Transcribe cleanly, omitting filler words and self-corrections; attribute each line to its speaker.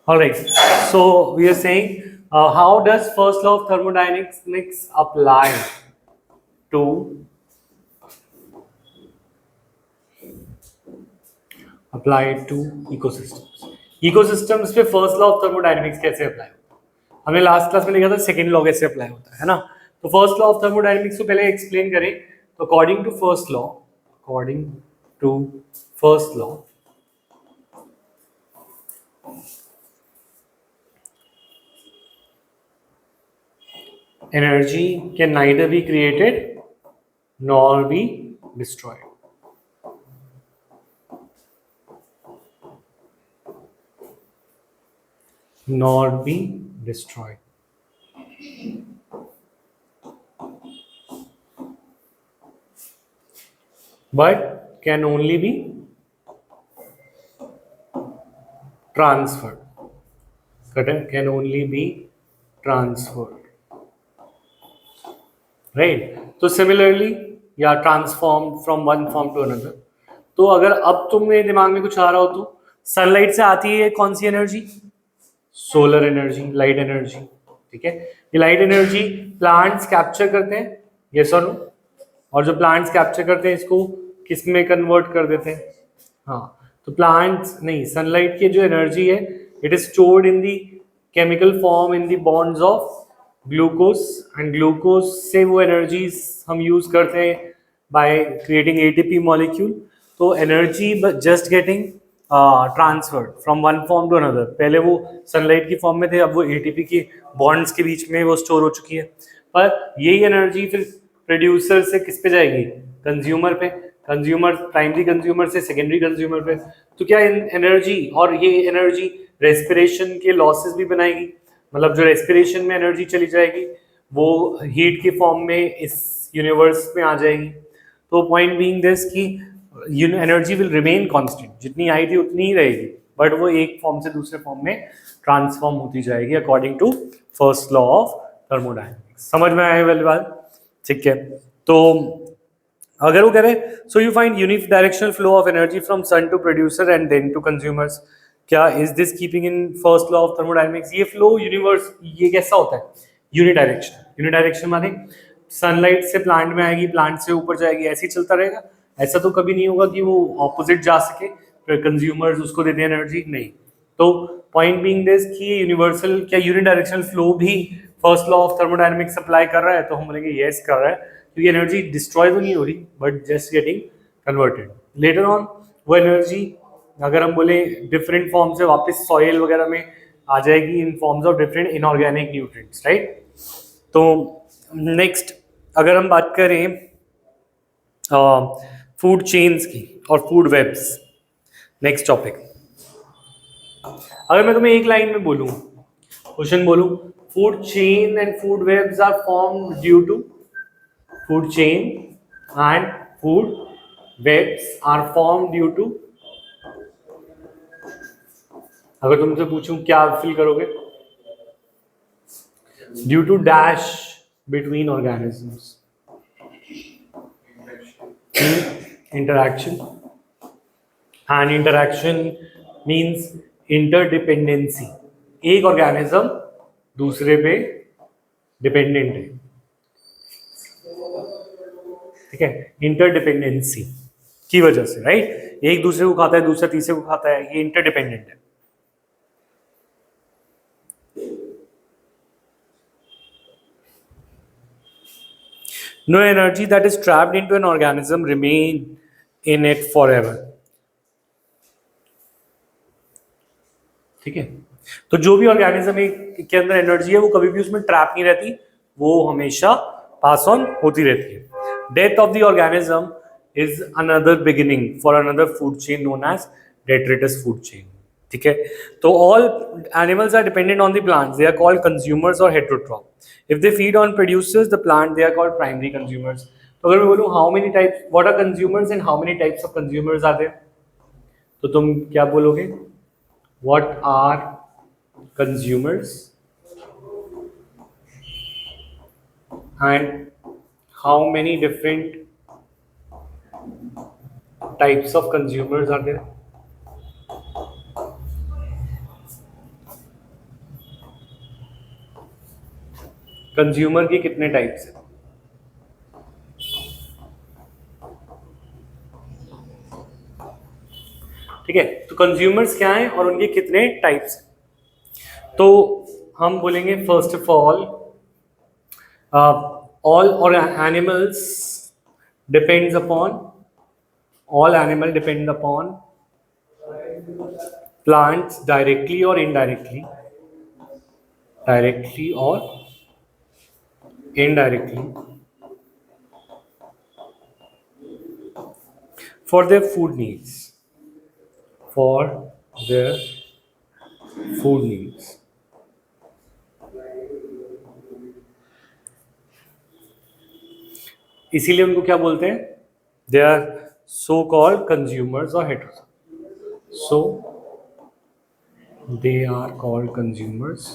Speaker 1: All right. So we are saying, how does first law of thermodynamics apply to ecosystems? Ecosystems पे first law of thermodynamics कैसे apply होता है? हमने last class में देखा था सेकंड लॉ कैसे अप्लाई होता है ना? तो फर्स्ट लॉ ऑफ थर्मोडायनेमिक्स को पहले एक्सप्लेन करें तो according to first law energy can neither be created nor be destroyed. But can only be transferred. Correct? Can only be transferred. Right? तो सिमिलरली या transform from one form to another. तो अगर अब तुम्हें दिमाग में कुछ आ रहा हो तो सनलाइट से आती है कौन सी energy? Solar energy, light energy. ठीक है, ये लाइट एनर्जी प्लांट्स कैप्चर करते हैं, यस और नो? और जो प्लांट्स कैप्चर करते हैं इसको किस में कन्वर्ट कर देते हैं? हाँ, तो प्लांट्स नहीं, सनलाइट की जो एनर्जी है it is stored in the chemical form in the bonds of glucose, and glucose से वो एनर्जीज हम यूज करते हैं बाय क्रिएटिंग एटीपी मॉलिक्यूल. तो energy just getting transferred from one form to another. पहले वो सनलाइट की फॉर्म में थे, अब वो एटीपी की बॉन्ड्स के बीच में वो स्टोर हो चुकी है. पर यही एनर्जी फिर प्रोड्यूसर से किस पे जाएगी? कंज्यूमर पे. कंज्यूमर, प्राइमरी कंज्यूमर से सेकेंडरी कंज्यूमर पे. तो क्या एनर्जी, और ये एनर्जी रेस्पिरेशन के लॉसेस भी बनाएगी. मतलब जो रेस्पिरेशन में एनर्जी चली जाएगी वो हीट के फॉर्म में इस यूनिवर्स में आ जाएगी. तो पॉइंट बीइंग दिस कि एनर्जी विल रिमेन कांस्टेंट, जितनी आई थी उतनी ही रहेगी, बट वो एक फॉर्म से दूसरे फॉर्म में ट्रांसफॉर्म होती जाएगी according to first law of thermodynamics. समझ में आया वाली बात? ठीक है. तो अगर वो कह रहे so you find unidirectional flow of energy from sun to producer and then to consumers. क्या is this keeping in first law of thermodynamics? ये फ्लो यूनिवर्स ये कैसा होता है? यूनिडायरेक्शन. यूनिडायरेक्शन माने सनलाइट से प्लांट में आएगी, प्लांट से ऊपर जाएगी, ऐसे ही चलता रहेगा. ऐसा तो कभी नहीं होगा कि वो ऑपोजिट जा सके, फिर कंज्यूमर्स उसको देते हैं एनर्जी, नहीं. तो पॉइंट बीइंग दिस कि यूनिवर्सल, क्या यूनिडायरेक्शनल फ्लो भी first law of thermodynamics apply कर रहा है? तो हम बोलेंगे यस कर रहा है, क्योंकि एनर्जी डिस्ट्रॉय तो नहीं हो रही but just getting converted. Later on वो एनर्जी अगर हम बोले डिफरेंट फॉर्म से वापस सॉइल वगैरह में आ जाएगी in forms of different inorganic nutrients, right? तो नेक्स्ट अगर हम बात करें फूड चेन्स की और फूड वेब्स, नेक्स्ट टॉपिक. अगर मैं तुम्हें एक लाइन में बोलूं, क्वेश्चन बोलूं, food chain and food webs are formed due to, food chain and food webs are formed due to, अगर तुमसे पूछूं क्या फील करोगे? Due to dash between organisms, interaction. And interaction means interdependency. एक organism दूसरे पे dependent है, ठीक है, इंटरडिपेंडेंसी की वजह से, राइट? एक दूसरे को खाता है, दूसरा तीसरे को खाता है, ये इंटरडिपेंडेंट है. No energy that is trapped into an organism remain in it forever. ठीक है, तो जो भी ऑर्गेनिज्म के अंदर एनर्जी है वो कभी भी उसमें ट्रैप नहीं रहती, वो हमेशा पास ऑन होती रहती है. Death of the organism is another beginning for another food chain known as detritus food chain. ठीक है, तो all animals are dependent on the plants, they are called consumers और heterotroph. If they feed on producers the plant, they are called primary consumers. तो अगर मैं बोलूं how many types, what are consumers and how many types of consumers are there, तो तुम क्या बोलोगे? What are consumers and how many different types of consumers are there? Consumer के कितने टाइप्स हैं? ठीक है, तो कंज्यूमर्स क्या हैं और उनके कितने टाइप्स हैं? तो हम बोलेंगे फर्स्ट ऑफ ऑल और animals depends upon all animal depend upon plants directly or indirectly for their food needs इसीलिए उनको क्या बोलते हैं? They are so called consumers or heteros. So they are called consumers